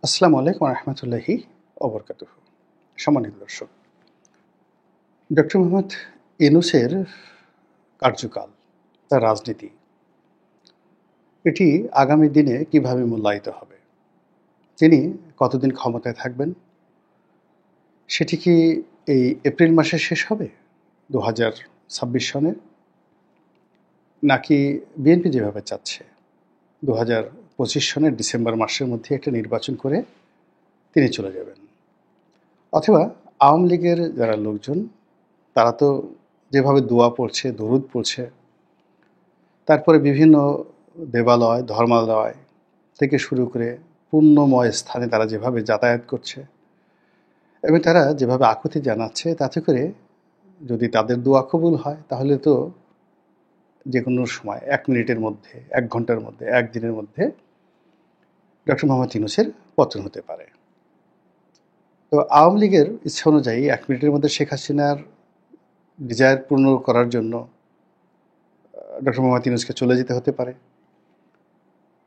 আসসালামু আলাইকুম রহমতুল্লাহি ওবরকাতুহ। সম্মানিত দর্শক, ডক্টর মোহাম্মদ ইউনূসের কার্যকাল, তার রাজনীতি, এটি আগামী দিনে কিভাবে মূল্যায়িত হবে? তিনি কতদিন ক্ষমতায় থাকবেন? সেটি কি এই এপ্রিল মাসে শেষ হবে 2026 সনে, নাকি বিএনপি যেভাবে চাচ্ছে 2025 সনের ডিসেম্বর মাসের মধ্যে একটা নির্বাচন করে তিনি চলে যাবেন? অথবা আওয়ামী লীগের যারা লোকজন, তারা তো যেভাবে দোয়া পড়ছে, দরুদ পড়ছে, তারপরে বিভিন্ন দেবালয়, ধর্মালয় থেকে শুরু করে পুণ্যময় স্থানে তারা যেভাবে যাতায়াত করছে এবং তারা যেভাবে আকুতি জানাচ্ছে, তাতে করে যদি তাদের দোয়া কবুল হয় তাহলে তো যে কোনো সময় 1 মিনিটের মধ্যে, 1 ঘন্টার মধ্যে, 1 দিনের মধ্যে ডক্টর মোহাম্মদ ইউনূসের পতন হতে পারে। তো আওয়ামী লীগের ইচ্ছা অনুযায়ী 1 মিনিটের মধ্যে শেখ হাসিনার ডিজায়ার পূর্ণ করার জন্য ডক্টর মোহাম্মদ ইউনূসকে চলে যেতে হতে পারে।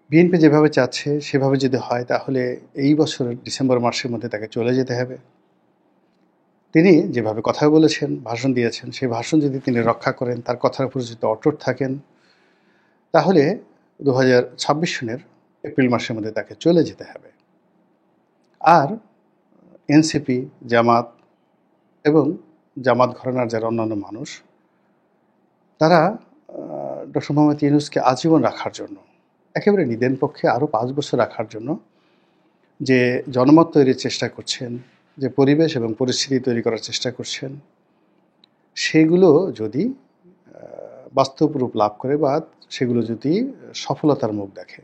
বিএনপি যেভাবে চাচ্ছে সেভাবে যদি হয় তাহলে এই বছরের ডিসেম্বর মাসের মধ্যে তাকে চলে যেতে হবে। তিনি যেভাবে কথা বলেছেন, ভাষণ দিয়েছেন, সেই ভাষণ যদি তিনি রক্ষা করেন, তার কথার উপর যদি অটুট থাকেন, তাহলে 2026 সনের এপ্রিল মাসের মধ্যে তাকে চলে যেতে হবে। আর এনসিপি, জামাত এবং জামাত ঘরানার যারা অন্যান্য মানুষ, তারা ডক্টর মোহাম্মদ ইউনূসকে আজীবন রাখার জন্য, একেবারে নিদেন পক্ষে আরও 5 বছর রাখার জন্য যে জনমত তৈরির চেষ্টা করছেন, যে পরিবেশ এবং পরিস্থিতি তৈরি করার চেষ্টা করছেন, সেগুলো যদি বাস্তব রূপ লাভ করে বা সেগুলো যদি সফলতার মুখ দেখে,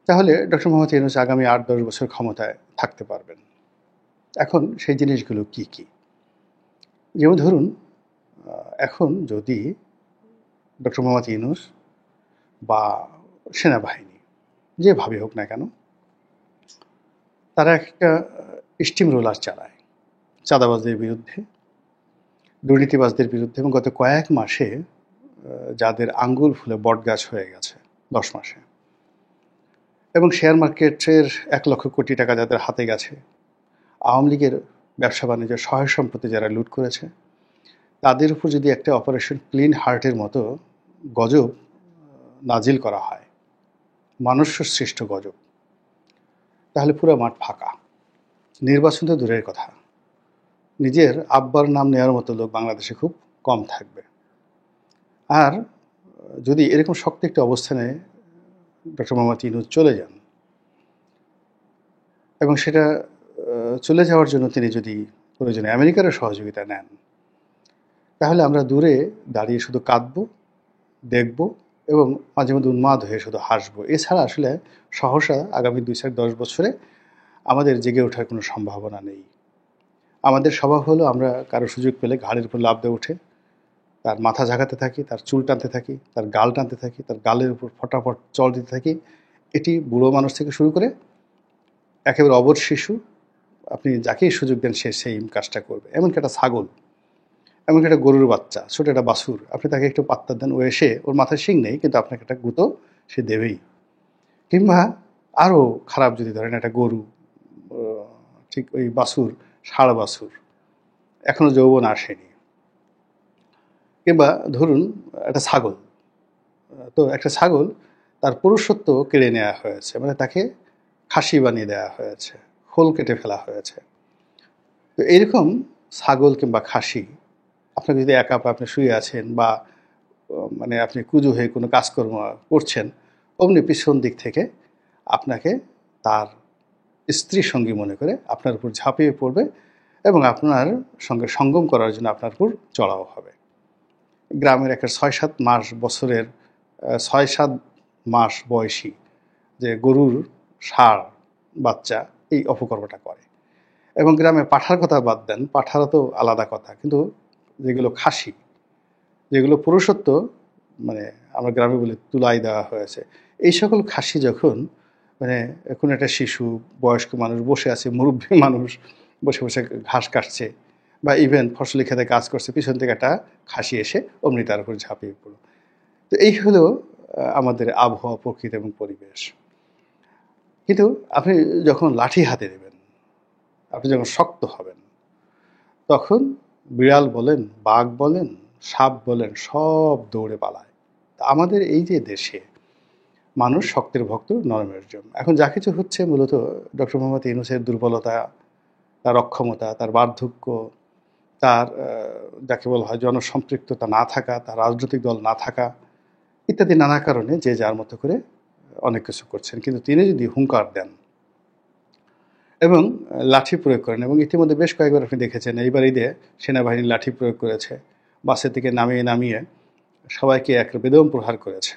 তাহলে ডক্টর মোহাম্মদ ইউনূস আগামী 8-10 বছর ক্ষমতায় থাকতে পারবেন। এখন সেই জিনিসগুলো কি কি? যেমন ধরুন, এখন যদি ডক্টর মোহাম্মদ ইউনূস বা সেনাবাহিনী যেভাবে হোক না কেন, তারা একটা স্টিম রোলার চালায় চাঁদাবাজদের বিরুদ্ধে, দুর্নীতিবাজদের বিরুদ্ধে, এবং গত কয়েক মাসে যাদের আঙ্গুল ফুলে বটগাছ হয়ে গেছে 10 মাসে, এবং শেয়ার মার্কেটের 1 লক্ষ কোটি টাকা যাদের হাতে গেছে, আওয়ামী লীগের ব্যবসা বাণিজ্য, সহায় সম্পত্তি যারা লুট করেছে, তাদের উপর যদি একটা অপারেশন ক্লিন হার্টের মতো গজব নাজিল করা হয়, মানুষ সৃষ্ট গজব, তাহলে পুরো মাঠ ফাঁকা। নির্বাচন তো দূরের কথা, নিজের আব্বার নাম নেওয়ার মতো লোক বাংলাদেশে খুব কম থাকবে। আর যদি এরকম শক্ত একটা অবস্থানে ডক্টর মোহাম্মদ ইউনূস চলে যান, এবং সেটা চলে যাওয়ার জন্য তিনি যদি প্রয়োজনে আমেরিকারও সহযোগিতা নেন, তাহলে আমরা দূরে দাঁড়িয়ে শুধু কাঁদব, দেখব এবং মাঝে মধ্যে উন্মাদ হয়ে শুধু হাসবো। এছাড়া আসলে সহসা আগামী 2-10 বছরে আমাদের জেগে ওঠার কোনো সম্ভাবনা নেই। আমাদের স্বভাব হলো আমরা কারো সুযোগ পেলে ঘাড়ের উপর লাফ দিয়ে উঠে তার মাথা ঝাঁকাতে থাকি, তার চুল টানতে থাকি, তার গাল টানতে থাকি, তার গালের উপর ফটাফট চল দিতে থাকি। এটি বুড়ো মানুষ থেকে শুরু করে একেবারে অবশ শিশু, আপনি যাকেই সুযোগ দেন সে সেই কাজটা করবে। এমনকি একটা ছাগল, এমনকি একটা গরুর বাচ্চা, ছোট একটা বাছুর, আপনি তাকে একটু পাত্তা দেন, ও এসে, ওর মাথায় শিং নেই কিন্তু আপনাকে একটা গুঁতো সে দেবেই। কিংবা আরও খারাপ যদি ধরেন একটা গরু, ঠিক ওই বাছুর, ষাঁড় বাছুর, এখনও যৌবন আসেনি। কিংবা ধরুন একটা ছাগল, তো একটা ছাগল, তার পুরুষত্ব কেড়ে নেওয়া হয়েছে, মানে তাকে খাসি বানিয়ে দেওয়া হয়েছে, খোল কেটে ফেলা হয়েছে। তো এইরকম ছাগল কিংবা খাসি আপনাকে যদি একা আপনি শুয়ে আছেন বা মানে আপনি কুজো হয়ে কোনো কাজকর্ম করছেন, অমনি পিছন দিক থেকে আপনাকে তার স্ত্রী সঙ্গী মনে করে আপনার উপর ঝাঁপিয়ে পড়বে এবং আপনার সঙ্গে সঙ্গম করার জন্য আপনার উপর চড়াও হবে। গ্রামের একটা 6-7 মাস বছরের 6-7 মাস বয়সী যে গরুর ষাঁড় বাচ্চা এই অপকর্মটা করে। এবং গ্রামে পাঁঠার কথা বাদ দেন, পাঁঠারা তো আলাদা কথা, কিন্তু যেগুলো খাসি, যেগুলো পুরুষত্ব মানে আমরা গ্রামে বলি তুলাই দেওয়া হয়েছে, এই সকল খাসি যখন মানে কোনো একটা শিশু, বয়স্ক মানুষ বসে আছে, মুরব্বী মানুষ বসে বসে ঘাস কাটছে বা ইভেন ফসলি খেতে কাজ করছে, পিছন থেকে একটা খাসি এসে অমনি তার উপর ঝাঁপিয়ে পড়ল। তো এই হলো আমাদের আবহাওয়া, প্রকৃতি এবং পরিবেশ। কিন্তু আপনি যখন লাঠি হাতে নেবেন, আপনি যখন শক্ত হবেন, তখন বিড়াল বলেন, বাঘ বলেন, সাপ বলেন, সব দৌড়ে পালায়। তা আমাদের এই যে দেশে মানুষ শক্তের ভক্ত, নরমের জন্য। এখন যা কিছু হচ্ছে মূলত ডক্টর মোহাম্মদ ইউনূসের দুর্বলতা, তার অক্ষমতা, তার বার্ধক্য, তার যাকে বলা হয় জনসম্পৃক্ততা না থাকা, তার রাজনৈতিক দল না থাকা ইত্যাদি নানা কারণে যে যার মতো করে অনেক কিছু করছেন। কিন্তু তিনি যদি হুঙ্কার দেন এবং লাঠি প্রয়োগ করেন, এবং ইতিমধ্যে বেশ কয়েকবার আপনি দেখেছেন এইবার ঈদে সেনাবাহিনী লাঠি প্রয়োগ করেছে, বাসে থেকে নামিয়ে নামিয়ে সবাইকে এক বেদম প্রহার করেছে,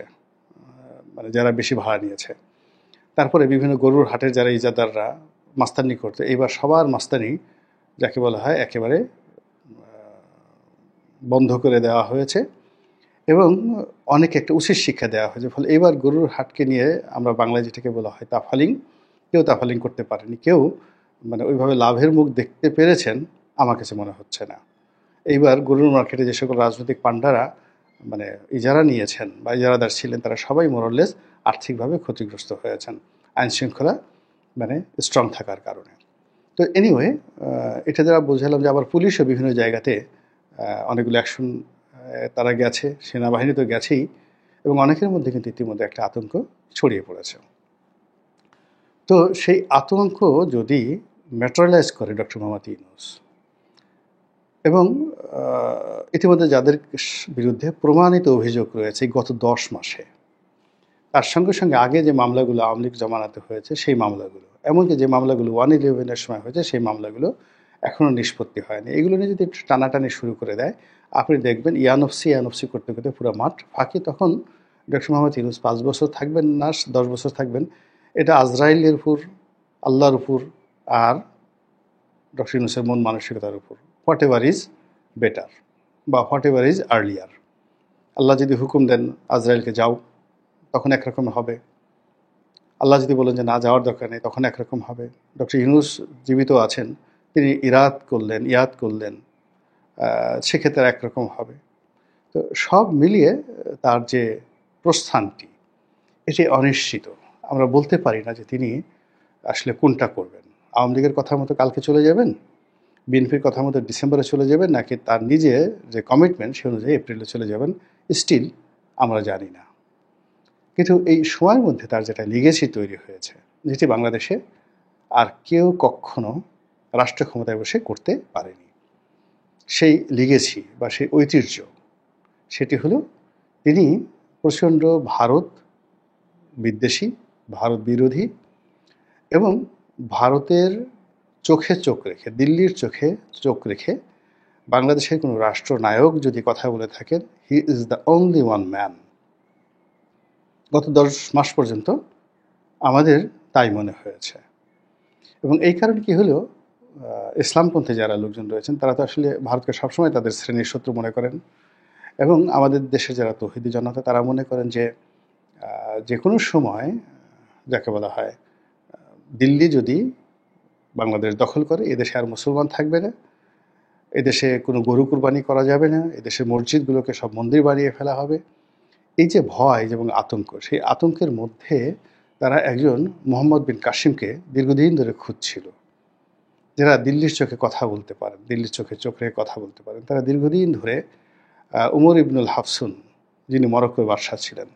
মানে যারা বেশি ভাড়া নিয়েছে। তারপরে বিভিন্ন গরুর হাটের যারা ইজাদাররা মাস্তানি করতো, এইবার সবার মাস্তানি যাকে বলা হয় একেবারে বন্ধ করে দেওয়া হয়েছে এবং অনেক একটা উচিত শিক্ষা দেওয়া হয়েছে। ফলে এবার গরুর হাটকে নিয়ে আমরা বাংলায় যেটাকে বলা হয় তাফালিং, কেউ তাফালিং করতে পারেনি, কেউ মানে ওইভাবে লাভের মুখ দেখতে পেরেছেন আমার কাছে মনে হচ্ছে না। এইবার গরুর মার্কেটে যে সকল রাজনৈতিক পান্ডারা মানে ইজারা নিয়েছেন বা ইজারাদার ছিলেন, তারা সবাই মোরলেস আর্থিকভাবে ক্ষতিগ্রস্ত হয়েছেন আইনশৃঙ্খলা মানে স্ট্রং থাকার কারণে। তো এনিওয়ে, এটা যারা বোঝালাম যে আবার পুলিশও বিভিন্ন জায়গাতে অনেকগুলো অ্যাকশন তারা গেছে, সেনাবাহিনী তো গেছেই, এবং অনেকের মধ্যে কিন্তু ইতিমধ্যে একটা আতঙ্ক ছড়িয়ে পড়েছে। তো সেই আতঙ্ক যদি ম্যাটেরিয়ালাইজ করে ডক্টর মোহাম্মদ ইউনূস এবং ইতিমধ্যে যাদের বিরুদ্ধে প্রমাণিত অভিযোগ রয়েছে গত 10 মাসে, তার সঙ্গে সঙ্গে আগে যে মামলাগুলো আওয়ামী লীগ জমানাতে হয়েছে সেই মামলাগুলো, এমনকি যে মামলাগুলো 111-এর সময় হয়েছে সেই মামলাগুলো এখনও নিষ্পত্তি হয়নি, এগুলো নিয়ে যদি একটু টানাটানি শুরু করে দেয়, আপনি দেখবেন ইয়ানফসি করতে করতে পুরো মাঠ ফাঁকি। তখন ডক্টর মোহাম্মদ ইউনূস 5 বছর থাকবেন না 10 বছর থাকবেন, এটা আজরাইলের উপর, আল্লাহর উপর, আর ডক্টর ইউনূসের মন মানসিকতার উপর। হোয়াট এভার ইজ বেটার বা হোয়াট এভার ইজ আর্লিয়ার। আল্লাহ যদি হুকুম দেন আজরাইলকে যাও, তখন একরকম হবে। আল্লাহ যদি বলেন যে না, যাওয়ার দরকার নেই, তখন একরকম হবে। ডক্টর ইউনূস জীবিত আছেন, তিনি ইয়াদ করলেন, সেক্ষেত্রে একরকম হবে। তো সব মিলিয়ে তার যে প্রস্থানটি, এটি অনিশ্চিত। আমরা বলতে পারি না যে তিনি আসলে কোনটা করবেন। আওয়ামী লীগের কথা মতো কালকে চলে যাবেন, বিএনপির কথা মতো ডিসেম্বরে চলে যাবেন, নাকি তার নিজে যে কমিটমেন্ট সে অনুযায়ী এপ্রিলে চলে যাবেন, স্টিল আমরা জানি না। কিন্তু এই সময়ের মধ্যে তার যেটা লিগেসি তৈরি হয়েছে, যেটি বাংলাদেশে আর কেউ কখনো রাষ্ট্র ক্ষমতায় বসে করতে পারেনি, সেই লিগেসি বা সেই ঐতিহ্য, সেটি হলো তিনি প্রচণ্ড ভারত বিদ্বেষী, ভারত বিরোধী, এবং ভারতের চোখে চোখ রেখে, দিল্লির চোখে চোখ রেখে বাংলাদেশের কোনো রাষ্ট্রনায়ক যদি কথা বলে থাকেন, he is the only one man. গত 10 মাস পর্যন্ত আমাদের তাই মনে হয়েছে। এবং এই কারণে কি হলো, ইসলামপন্থী যারা লোকজন রয়েছেন তারা তো আসলে ভারতকে সবসময় তাদের শ্রেণীর শত্রু মনে করেন, এবং আমাদের দেশের যারা তৌহিদি জনতা তারা মনে করেন যে যে কোনো সময় যাকে বলা হয় দিল্লি যদি বাংলাদেশ দখল করে, এদেশে আর মুসলমান থাকবে না, এদেশে কোনো গরু কুরবানি করা যাবে না, এদেশের মসজিদগুলোকে সব মন্দির বানিয়ে ফেলা হবে। এই যে ভয় এবং আতঙ্ক, সেই আতঙ্কের মধ্যে তারা একজন মোহাম্মদ বিন কাসিমকে দীর্ঘদিন ধরে খুঁজছিল, যারা দিল্লির চোখে কথা বলতে পারেন, দিল্লির চোখে চোখ রেখে কথা বলতে পারেন। তারা দীর্ঘদিন ধরে উমর ইবনুল হাফসুন, যিনি মরক্কোর বাদশা ছিলেন,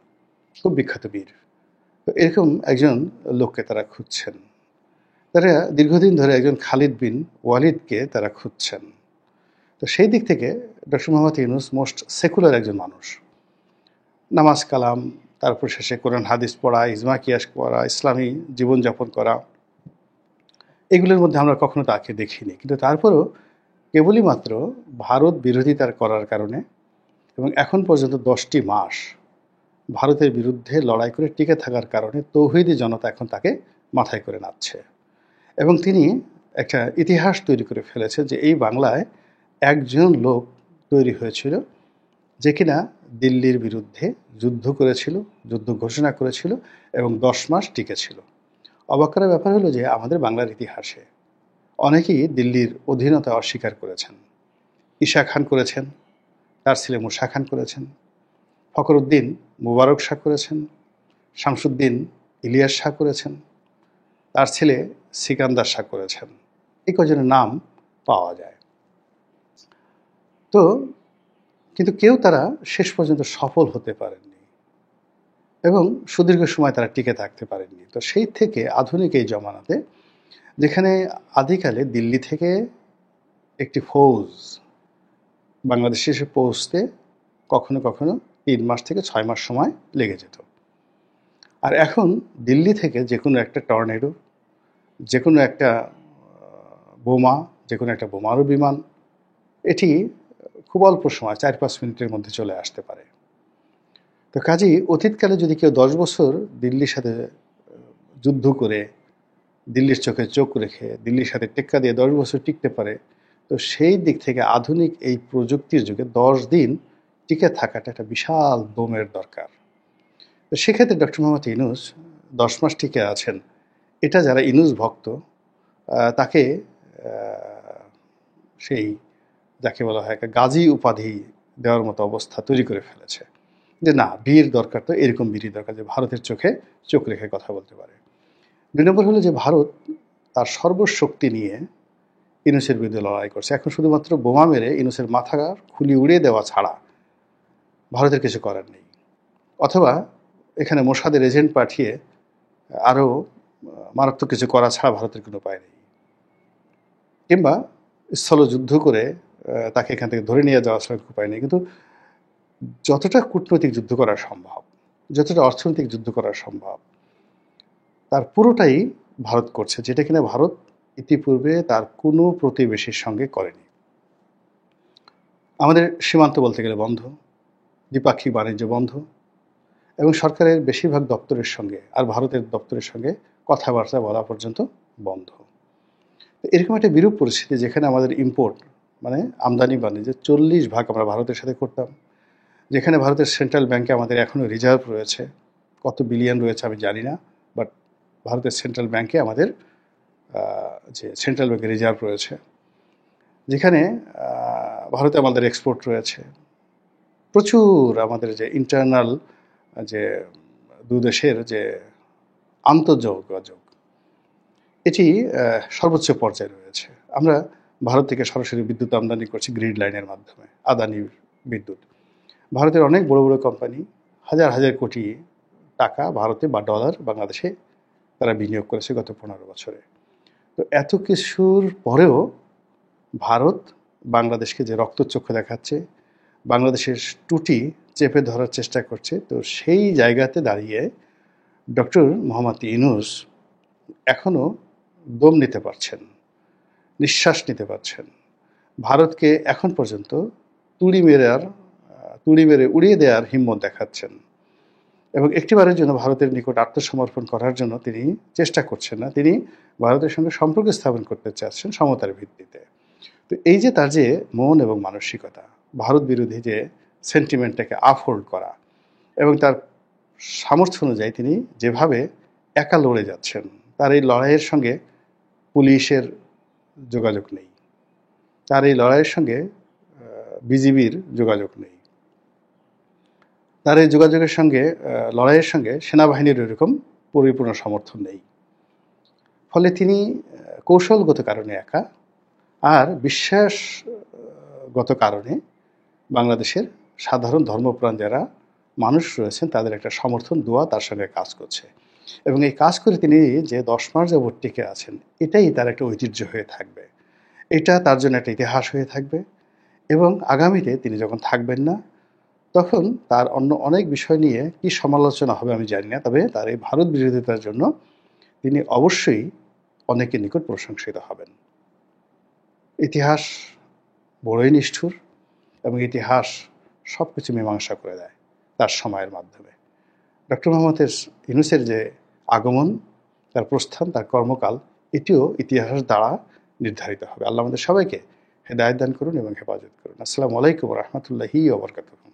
খুব বিখ্যাত বীর, তো এরকম একজন লোককে তারা খুঁজছেন। তারা দীর্ঘদিন ধরে একজন খালিদ বিন ওয়ালিদকে তারা খুঁজছেন। তো সেই দিক থেকে doctor Mohammad Yunus most secular একজন মানুষ। নামাজ কালাম, তারপর শেষে কোরআন হাদিস পড়া, ইজমা কিয়াস করা, ইসলামী জীবনযাপন করা, এগুলোর মধ্যে আমরা কখনো তাকে দেখিনি। কিন্তু তারপরও কেবলই মাত্র ভারত বিরোধিতার করার কারণে এবং এখন পর্যন্ত 10টি মাস ভারতের বিরুদ্ধে লড়াই করে টিকে থাকার কারণে তৌহিদি জনতা এখন তাকে মাথায় করে নাচছে, এবং তিনি একটা ইতিহাস তৈরি করে ফেলেছে যে এই বাংলায় একজন লোক তৈরি হয়েছিল যে কিনা দিল্লির বিরুদ্ধে যুদ্ধ করেছিল, যুদ্ধ ঘোষণা করেছিল এবং 10 মাস টিকেছিল। অবাক করার ব্যাপার হলো যে আমাদের বাংলার ইতিহাসে অনেকেই দিল্লির অধীনতা অস্বীকার করেছেন। ঈশা খান করেছেন, তার ছেলে মুসা খান করেছেন, ফখরুদ্দিন মুবারক শাহ করেছেন, শামসুদ্দিন ইলিয়াস শাহ করেছেন, তার ছেলে সিকান্দার শাহ করেছেন। এই কজনের নাম পাওয়া যায়। তো কিন্তু কেউ তারা শেষ পর্যন্ত সফল হতে পারেননি এবং সুদীর্ঘ সময় তারা টিকে থাকতে পারেননি। তো সেই থেকে আধুনিক এই জমানাতে, যেখানে আদিকালে দিল্লি থেকে একটি ফৌজ বাংলাদেশে এসে পৌঁছতে কখনো কখনো 3 মাস থেকে 6 মাস সময় লেগে যেত, আর এখন দিল্লি থেকে যে কোনো একটা টর্নেডো, যে কোনো একটা বোমা, যে কোনো একটা বোমারু বিমান, এটি খুব অল্প সময় 4-5 মিনিটের মধ্যে চলে আসতে পারে। তো কাজেই অতীতকালে যদি কেউ 10 বছর দিল্লির সাথে যুদ্ধ করে, দিল্লির চোখে চোখ রেখে, দিল্লির সাথে টেক্কা দিয়ে 10 বছর টিকতে পারে, তো সেই দিক থেকে আধুনিক এই প্রযুক্তির যুগে 10 দিন টিকে থাকাটা একটা বিশাল দমের দরকার। তো সেক্ষেত্রে ডক্টর মোহাম্মদ ইউনূস 10 মাস টিকে আছেন, এটা যারা ইউনূস ভক্ত তাকে সেই যাকে বলা হয় একটা গাজী উপাধি দেওয়ার মতো অবস্থা তৈরি করে ফেলেছে, যে না, বীর দরকার, তো এরকম বীরই দরকার যে ভারতের চোখে চোখ রেখে কথা বলতে পারে। 2 নম্বর হলো যে ভারত তার সর্বশক্তি নিয়ে ইউনূসের বিরুদ্ধে লড়াই করছে। এখন শুধুমাত্র বোমা মেরে ইউনূসের মাথা খুলি উড়িয়ে দেওয়া ছাড়া ভারতের কিছু করার নেই, অথবা এখানে মোসাদের এজেন্ট পাঠিয়ে আরও মারাত্মক কিছু করা ছাড়া ভারতের কোনো উপায় নেই, কিংবা স্থলযুদ্ধ করে তাকে এখান থেকে ধরে নিয়ে যাওয়া ছাড়া উপায় নেই। কিন্তু যতটা কূটনৈতিক যুদ্ধ করা সম্ভব, যতটা অর্থনৈতিক যুদ্ধ করা সম্ভব, তার পুরোটাই ভারত করছে, যেটা কিনা ভারত ইতিপূর্বে তার কোনো প্রতিবেশীর সঙ্গে করেনি। আমাদের সীমান্ত বলতে গেলে বন্ধ, দ্বিপাক্ষিক বাণিজ্য বন্ধ, এবং সরকারের বেশিরভাগ দপ্তরের সঙ্গে আর ভারতের দপ্তরের সঙ্গে কথাবার্তা বলা পর্যন্ত বন্ধ। এরকম একটা বিরূপ পরিস্থিতি, যেখানে আমাদের ইম্পোর্ট মানে আমদানি বাণিজ্য 40% আমরা ভারতের সাথে করতাম, যেখানে ভারতের সেন্ট্রাল ব্যাংকে আমাদের এখনও রিজার্ভ রয়েছে, কত বিলিয়ন রয়েছে আমি জানি না, বাট ভারতের সেন্ট্রাল ব্যাংকে আমাদের যে সেন্ট্রাল ব্যাংকের রিজার্ভ রয়েছে, যেখানে ভারতে আমাদের এক্সপোর্ট রয়েছে প্রচুর, আমাদের যে ইন্টারনাল যে দুদেশের যে আন্তঃযোগাযোগ, এটি সর্বোচ্চ পর্যায়ে রয়েছে। আমরা ভারত থেকে সরাসরি বিদ্যুৎ আমদানি করছি গ্রিড লাইনের মাধ্যমে, আদানি বিদ্যুৎ। ভারতের অনেক বড় বড় কোম্পানি হাজার হাজার কোটি টাকা ভারতে বা ডলার বাংলাদেশে তারা বিনিয়োগ করেছে গত 15 বছরে। তো এত কিছুর পরেও ভারত বাংলাদেশকে যে রক্তচক্ষু দেখাচ্ছে, বাংলাদেশের ত্রুটি চেপে ধরার চেষ্টা করছে, তো সেই জায়গাতে দাঁড়িয়ে ডক্টর মোহাম্মদ ইউনূস এখনও দম নিতে পারছেন, নিঃশ্বাস নিতে পারছেন। ভারতকে এখন পর্যন্ত তুড়ি মেরে উড়িয়ে দেওয়ার হিম্মত দেখাচ্ছেন, এবং একটিবারের জন্য ভারতের নিকট আত্মসমর্পণ করার জন্য তিনি চেষ্টা করছেন না। তিনি ভারতের সঙ্গে সম্পর্ক স্থাপন করতে চাচ্ছেন সমতার ভিত্তিতে। তো এই যে তার যে মন এবং মানসিকতা, ভারত বিরোধী যে সেন্টিমেন্টটাকে আপহোল্ড করা, এবং তার সামর্থ্য অনুযায়ী তিনি যেভাবে একা লড়ে যাচ্ছেন, তার এই লড়াইয়ের সঙ্গে পুলিশের যোগাযোগ নেই, তার এই লড়াইয়ের সঙ্গে বিজিবির যোগাযোগ নেই, তার এই যোগাযোগের সঙ্গে লড়াইয়ের সঙ্গে সেনাবাহিনীর এরকম পরিপূর্ণ সমর্থন নেই। ফলে তিনি কৌশলগত কারণে একা, আর বিশ্বাসগত কারণে বাংলাদেশের সাধারণ ধর্মপ্রাণ যারা মানুষ রয়েছেন তাদের একটা সমর্থন দোয়া তার সঙ্গে কাজ করছে, এবং এই কাজ করে তিনি যে 10 মাস যাবৎ টিকে আছেন, এটাই তার একটা ঐতিহ্য হয়ে থাকবে, এটা তার জন্য একটা ইতিহাস হয়ে থাকবে। এবং আগামীতে তিনি যখন থাকবেন না, তখন তার অন্য অনেক বিষয় নিয়ে কি সমালোচনা হবে আমি জানি না, তবে তার এই ভারত বিরোধিতার জন্য তিনি অবশ্যই অনেকের নিকট প্রশংসিত হবেন। ইতিহাস বড়ই নিষ্ঠুর, এবং ইতিহাস সব কিছু মীমাংসা করে দেয় তার সময়ের মাধ্যমে। ডক্টর মোহাম্মদ ইউনূসের যে আগমন, তার প্রস্থান, তার কর্মকাল, এটিও ইতিহাস দ্বারা নির্ধারিত হবে। আল্লাহ আমাদের সবাইকে হেদায়েত দান করুন এবং হেফাজত করুন। আসসালামু আলাইকুম ওয়া রাহমাতুল্লাহি ওয়া বারাকাতুহু।